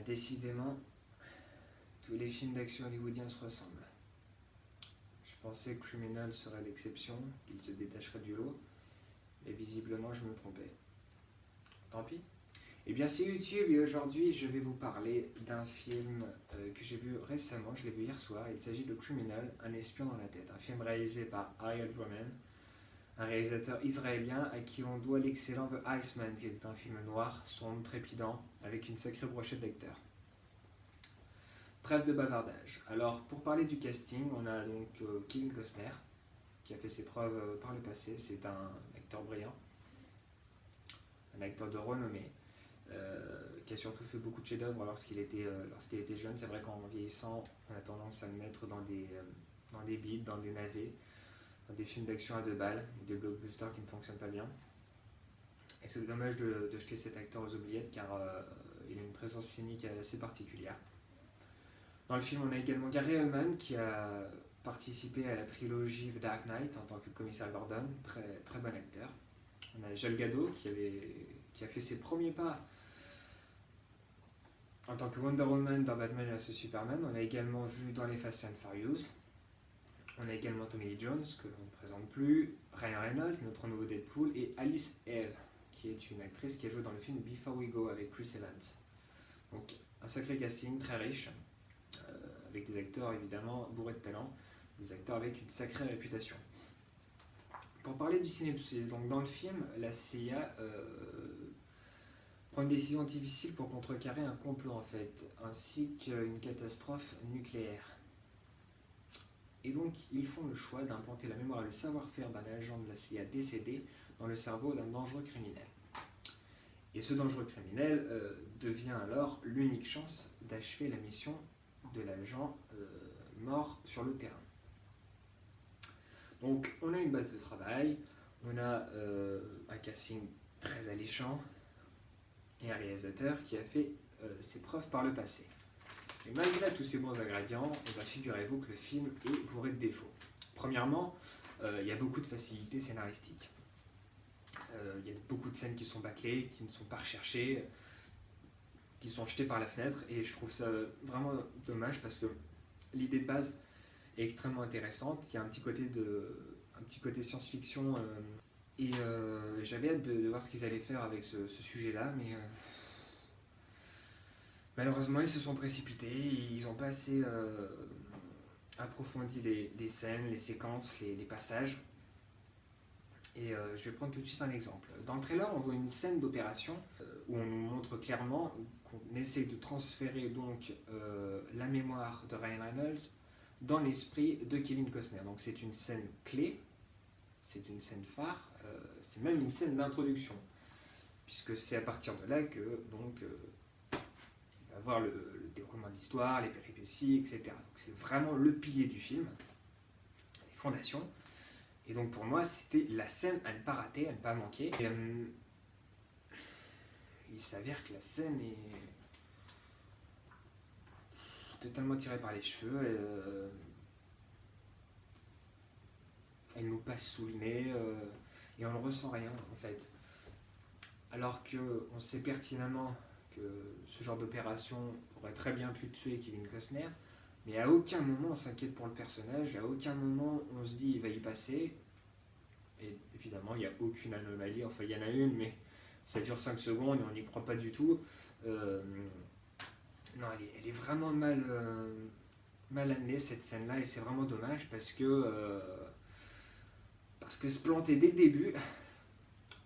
Décidément, tous les films d'action hollywoodiens se ressemblent. Je pensais que Criminal serait l'exception, qu'il se détacherait du lot, mais visiblement je me trompais. Tant pis. Eh bien c'est YouTube et aujourd'hui je vais vous parler d'un film que j'ai vu récemment, je l'ai vu hier soir. Il s'agit de Criminal, un espion dans la tête. Un film réalisé par Ariel Roman, un réalisateur israélien à qui on doit l'excellent The Iceman, qui est un film noir, sombre, trépidant, avec une sacrée brochette d'acteurs. Trêve de bavardage. Alors, pour parler du casting, on a donc Kevin Costner, qui a fait ses preuves par le passé. C'est un acteur brillant, un acteur de renommée, qui a surtout fait beaucoup de chefs-d'œuvre lorsqu'il était jeune. C'est vrai qu'en vieillissant, on a tendance à le mettre dans des beats, dans des navets, dans des films d'action à deux balles, des blockbusters qui ne fonctionnent pas bien. Et c'est dommage de jeter cet acteur aux oubliettes car il a une présence scénique assez particulière. Dans le film, on a également Gary Oldman qui a participé à la trilogie The Dark Knight en tant que commissaire Gordon, très, très bon acteur. On a Gal Gadot qui a fait ses premiers pas en tant que Wonder Woman dans Batman vs Superman. On a également vu dans les Fast and Furious. On a également Tommy Lee Jones, que l'on ne présente plus, Ryan Reynolds, notre nouveau Deadpool, et Alice Eve, qui est une actrice qui a joué dans le film Before We Go avec Chris Evans. Donc un sacré casting très riche, avec des acteurs évidemment bourrés de talent, des acteurs avec une sacrée réputation. Pour parler du synopsis, donc dans le film, la CIA prend une décision difficile pour contrecarrer un complot en fait, ainsi qu'une catastrophe nucléaire. Et donc ils font le choix d'implanter la mémoire et le savoir-faire d'un agent de la CIA décédé dans le cerveau d'un dangereux criminel. Et ce dangereux criminel devient alors l'unique chance d'achever la mission de l'agent mort sur le terrain. Donc on a une base de travail, on a un casting très alléchant et un réalisateur qui a fait ses preuves par le passé. Et malgré tous ces bons ingrédients, figurez-vous que le film est bourré de défauts. Premièrement, il y a beaucoup de facilités scénaristiques. Il y a beaucoup de scènes qui sont bâclées, qui ne sont pas recherchées, qui sont jetées par la fenêtre, et je trouve ça vraiment dommage parce que l'idée de base est extrêmement intéressante. Il y a un petit côté science-fiction, et j'avais hâte de voir ce qu'ils allaient faire avec ce sujet-là, mais malheureusement ils se sont précipités, ils n'ont pas assez approfondi les scènes, les séquences, les passages. Et je vais prendre tout de suite un exemple. Dans le trailer, on voit une scène d'opération où on nous montre clairement qu'on essaie de transférer donc la mémoire de Ryan Reynolds dans l'esprit de Kevin Costner. Donc c'est une scène clé, c'est une scène phare, c'est même une scène d'introduction, puisque c'est à partir de là que donc il va voir le déroulement de l'histoire, les péripéties, etc. Donc c'est vraiment le pilier du film, les fondations. Et donc pour moi, c'était la scène à ne pas rater, à ne pas manquer. Et, il s'avère que la scène est totalement tirée par les cheveux. Elle nous passe sous le nez et on ne ressent rien en fait. Alors qu'on sait pertinemment que ce genre d'opération aurait très bien pu tuer Kevin Costner, mais à aucun moment on s'inquiète pour le personnage, à aucun moment on se dit il va y passer. Et évidemment, il n'y a aucune anomalie, enfin il y en a une, mais ça dure 5 secondes et on n'y croit pas du tout. Non, elle est vraiment mal amenée cette scène-là, et c'est vraiment dommage parce que se planter dès le début,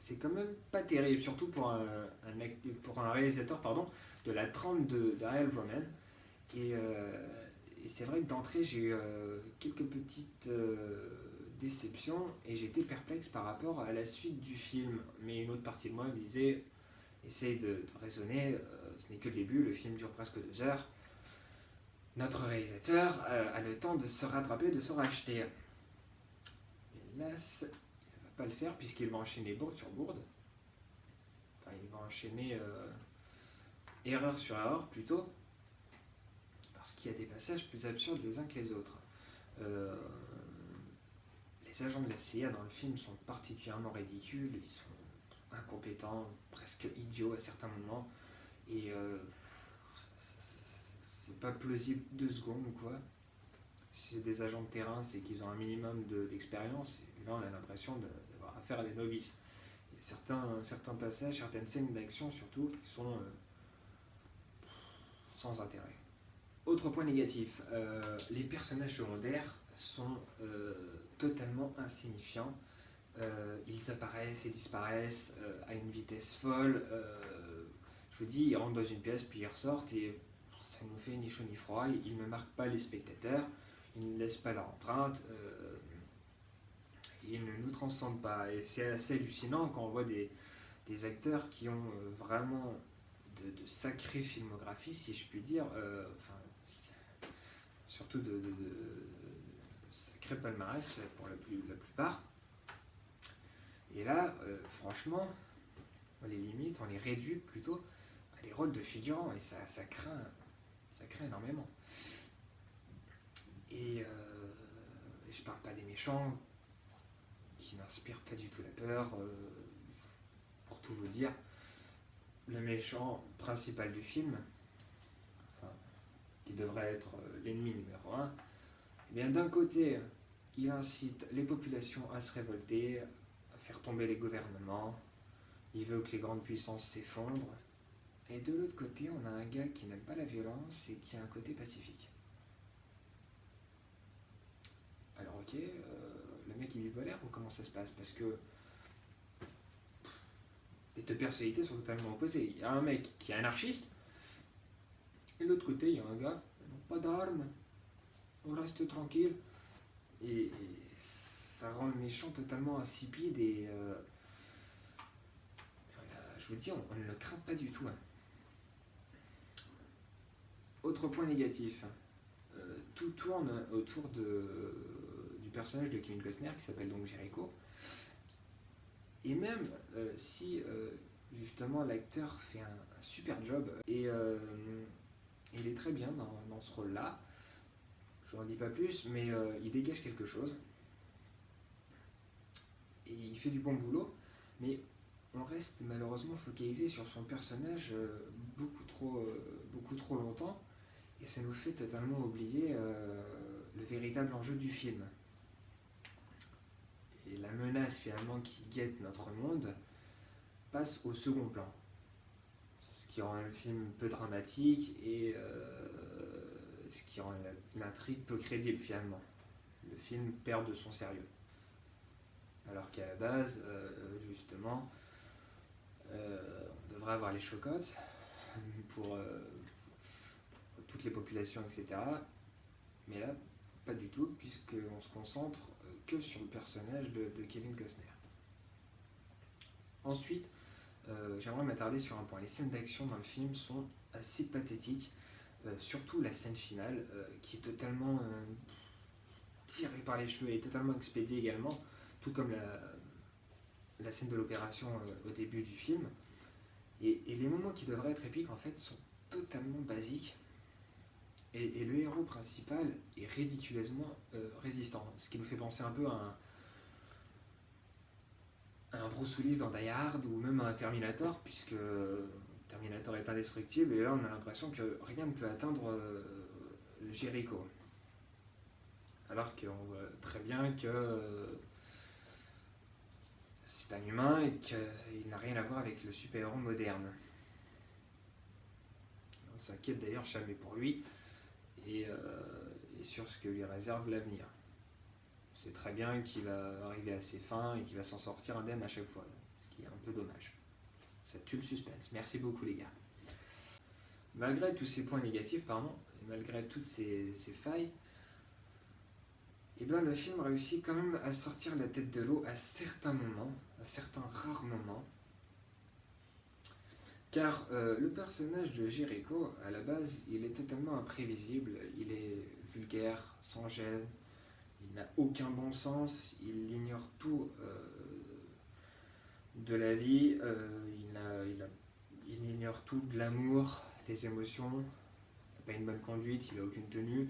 c'est quand même pas terrible, surtout pour un réalisateur de la trempe d'Ariel Roman. Et c'est vrai que d'entrée, j'ai eu quelques petites déception et j'étais perplexe par rapport à la suite du film, mais une autre partie de moi me disait essaye de raisonner, ce n'est que le début, le film dure presque 2 heures, notre réalisateur a le temps de se rattraper, de se racheter. Hélas, il ne va pas le faire puisqu'il va enchaîner bourde sur bourde, enfin il va enchaîner erreur sur erreur plutôt, parce qu'il y a des passages plus absurdes les uns que les autres. Les agents de la CIA dans le film sont particulièrement ridicules, ils sont incompétents, presque idiots à certains moments, et c'est pas plausible 2 secondes, quoi. Si c'est des agents de terrain, c'est qu'ils ont un minimum d'expérience, et là on a l'impression d'avoir affaire à des novices. Il y a certains passages, certaines scènes d'action surtout, qui sont sans intérêt. Autre point négatif, les personnages secondaires sont totalement insignifiants. Ils apparaissent et disparaissent à une vitesse folle. Je vous dis, ils rentrent dans une pièce, puis ils ressortent, et ça nous fait ni chaud ni froid. Ils ne marquent pas les spectateurs, ils ne laissent pas leur empreinte, ils ne nous transcendent pas. Et c'est assez hallucinant quand on voit des acteurs qui ont vraiment de sacrées filmographies, si je puis dire, surtout de sacrés palmarès pour la plupart. Et là, franchement, on les limite, on les réduit plutôt à des rôles de figurants, et ça craint énormément. Et je parle pas des méchants, qui n'inspirent pas du tout la peur. Pour tout vous dire, le méchant principal du film, qui devrait être l'ennemi numéro 1, eh bien d'un côté, il incite les populations à se révolter, à faire tomber les gouvernements, il veut que les grandes puissances s'effondrent, et de l'autre côté, on a un gars qui n'aime pas la violence et qui a un côté pacifique. Alors ok, le mec il est bipolaire ou comment ça se passe? Parce que les deux personnalités sont totalement opposées. Il y a un mec qui est anarchiste, et de l'autre côté, il y a un gars, pas d'armes, on reste tranquille. Et ça rend le méchant totalement insipide, et voilà, je vous dis, on ne le craint pas du tout. Autre point négatif, tout tourne autour du personnage de Kevin Costner qui s'appelle donc Jericho. Et même si justement l'acteur fait un super job, et il est très bien dans ce rôle-là, je n'en dis pas plus, mais il dégage quelque chose. Et il fait du bon boulot, mais on reste malheureusement focalisé sur son personnage beaucoup trop longtemps, et ça nous fait totalement oublier le véritable enjeu du film. Et la menace finalement qui guette notre monde passe au second plan. Ce qui rend le film peu dramatique, et ce qui rend l'intrigue peu crédible finalement. Le film perd de son sérieux. Alors qu'à la base, justement, on devrait avoir les chocottes pour toutes les populations, etc. Mais là, pas du tout, puisqu'on se concentre que sur le personnage de Kevin Costner. Ensuite, j'aimerais m'attarder sur un point. Les scènes d'action dans le film sont assez pathétiques, surtout la scène finale, qui est totalement tirée par les cheveux et totalement expédiée également, tout comme la scène de l'opération au début du film. Et les moments qui devraient être épiques, en fait, sont totalement basiques. Et le héros principal est ridiculeusement résistant, ce qui nous fait penser un peu à un Bruce Willis dans Die Hard, ou même à un Terminator, puisque Terminator est indestructible, et là on a l'impression que rien ne peut atteindre Jericho. Alors qu'on voit très bien que c'est un humain et qu'il n'a rien à voir avec le super-héros moderne. On s'inquiète d'ailleurs jamais pour lui, et sur ce que lui réserve l'avenir. On sait très bien qu'il va arriver à ses fins et qu'il va s'en sortir indemne à chaque fois, ce qui est un peu dommage. Ça tue le suspense. Merci beaucoup les gars. Malgré tous ces points négatifs, et malgré toutes ces failles, et bien le film réussit quand même à sortir la tête de l'eau à certains moments, à certains rares moments. Car le personnage de Jericho, à la base, il est totalement imprévisible, il est vulgaire, sans gêne, il n'a aucun bon sens, il ignore tout de la vie, il ignore tout de l'amour, des émotions, il n'a pas une bonne conduite, il n'a aucune tenue.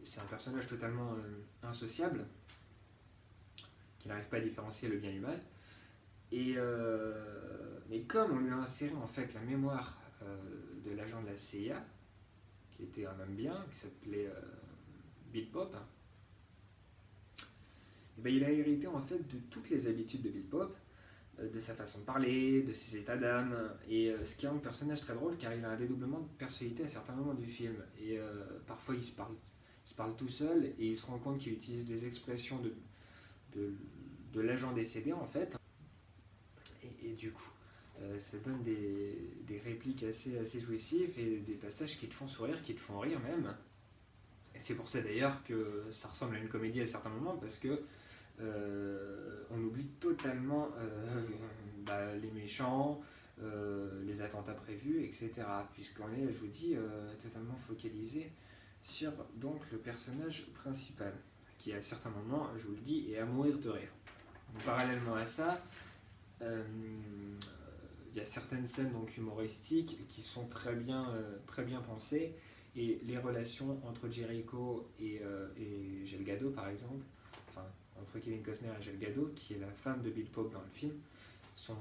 C'est un personnage totalement insociable, qui n'arrive pas à différencier le bien du mal. Mais comme on lui a inséré en fait la mémoire de l'agent de la CIA, qui était un homme bien, qui s'appelait Bill Pope. Et ben, il a hérité en fait de toutes les habitudes de Bill Pope, de sa façon de parler, de ses états d'âme, et ce qui est un personnage très drôle car il a un dédoublement de personnalité à certains moments du film. Et parfois il se parle tout seul et il se rend compte qu'il utilise des expressions de l'agent décédé en fait. Et du coup, ça donne des répliques assez jouissives et des passages qui te font sourire, qui te font rire même. Et c'est pour ça d'ailleurs que ça ressemble à une comédie à certains moments parce que on oublie totalement les méchants, les attentats prévus, etc. Puisqu'on est, je vous dis, totalement focalisé sur donc, le personnage principal, qui à certains moments, je vous le dis, est à mourir de rire. Donc, parallèlement à ça, il y a certaines scènes donc, humoristiques qui sont très bien pensées, et les relations entre Jericho et Gal Gadot, par exemple, enfin, entre Kevin Costner et Gal Gadot, qui est la femme de Bill Pope dans le film, sont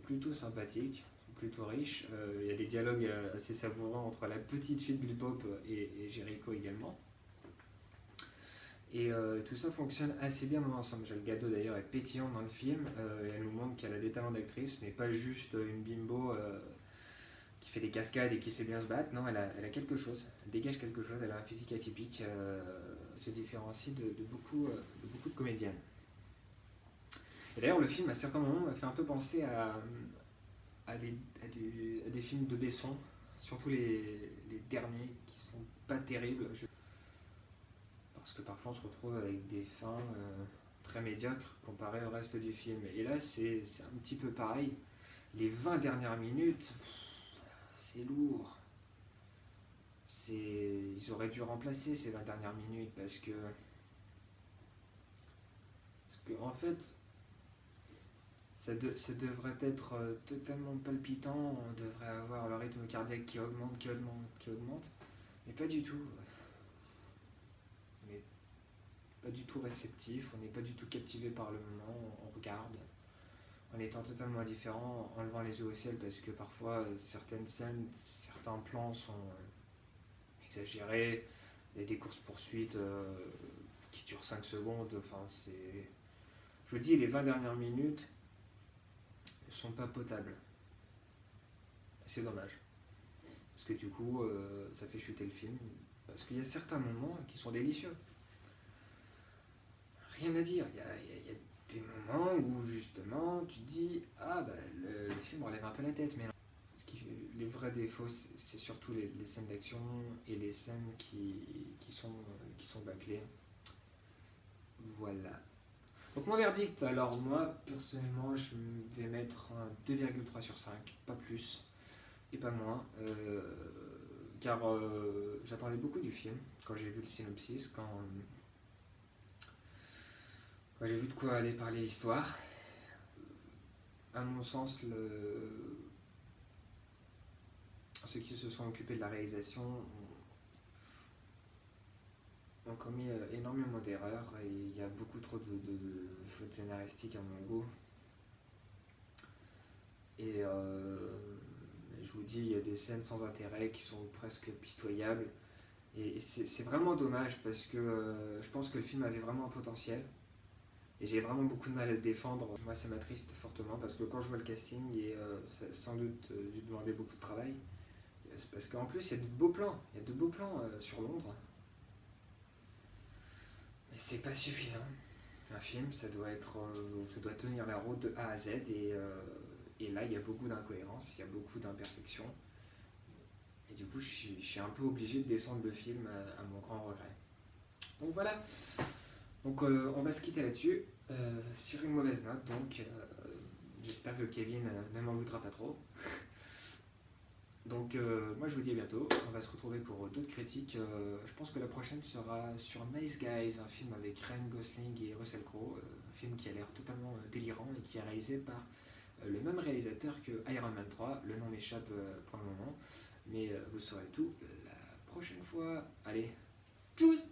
plutôt sympathiques, sont plutôt riches. Il y a des dialogues assez savoureux entre la petite fille de Bill Pope et Jericho également. Et tout ça fonctionne assez bien ensemble. Gal Gadot d'ailleurs est pétillante dans le film, et elle nous montre qu'elle a des talents d'actrice, ce n'est pas juste une bimbo qui fait des cascades et qui sait bien se battre. Non, elle a quelque chose, elle dégage quelque chose, elle a un physique atypique, se différencie de beaucoup de comédiennes. Et d'ailleurs, le film, à certains moments, m'a fait un peu penser à des films de Besson, surtout les derniers, qui sont pas terribles. Parce que parfois, on se retrouve avec des fins très médiocres comparées au reste du film. Et là, c'est un petit peu pareil. Les 20 dernières minutes, c'est lourd. Ils auraient dû remplacer ces 20 dernières minutes parce que en fait, ça devrait être totalement palpitant, on devrait avoir le rythme cardiaque qui augmente, mais pas du tout. On n'est pas du tout réceptif, on n'est pas du tout captivé par le moment, on regarde, en étant totalement indifférent, en levant les yeux au ciel, parce que parfois certaines scènes, certains plans sont exagérés, il y a des courses-poursuites qui durent 5 secondes, enfin c'est... Je vous dis, les 20 dernières minutes ne sont pas potables. C'est dommage. Parce que du coup, ça fait chuter le film. Parce qu'il y a certains moments qui sont délicieux. Rien à dire. Il y a des moments où justement tu te dis le film relève un peu la tête. Mais non. Les vrais défauts, c'est surtout les scènes d'action et les scènes qui sont bâclées. Voilà. Donc mon verdict, alors moi personnellement je vais mettre un 2,3 sur 5, pas plus et pas moins, car j'attendais beaucoup du film quand j'ai vu le synopsis, quand j'ai vu de quoi allait parler l'histoire. À mon sens, ceux qui se sont occupés de la réalisation ont commis énormément d'erreurs et il y a beaucoup trop de fautes scénaristiques à mon goût. Et je vous dis, il y a des scènes sans intérêt qui sont presque pitoyables. Et c'est vraiment dommage parce que je pense que le film avait vraiment un potentiel. Et j'ai vraiment beaucoup de mal à le défendre. Moi, ça m'attriste fortement parce que quand je vois le casting, et sans doute j'ai demandé beaucoup de travail, c'est parce qu'en plus, il y a de beaux plans. Il y a de beaux plans sur Londres. Mais c'est pas suffisant. Un film, ça doit tenir la route de A à Z et là, il y a beaucoup d'incohérences, il y a beaucoup d'imperfections. Et du coup, je suis un peu obligé de descendre le film à mon grand regret. Donc voilà. Donc on va se quitter là-dessus, sur une mauvaise note. Donc j'espère que Kevin ne m'en voudra pas trop. Donc moi je vous dis à bientôt, on va se retrouver pour d'autres critiques. Je pense que la prochaine sera sur Nice Guys, un film avec Ryan Gosling et Russell Crowe, un film qui a l'air totalement délirant et qui est réalisé par le même réalisateur que Iron Man 3, le nom m'échappe pour le moment, mais vous saurez tout la prochaine fois. Allez, tchuss!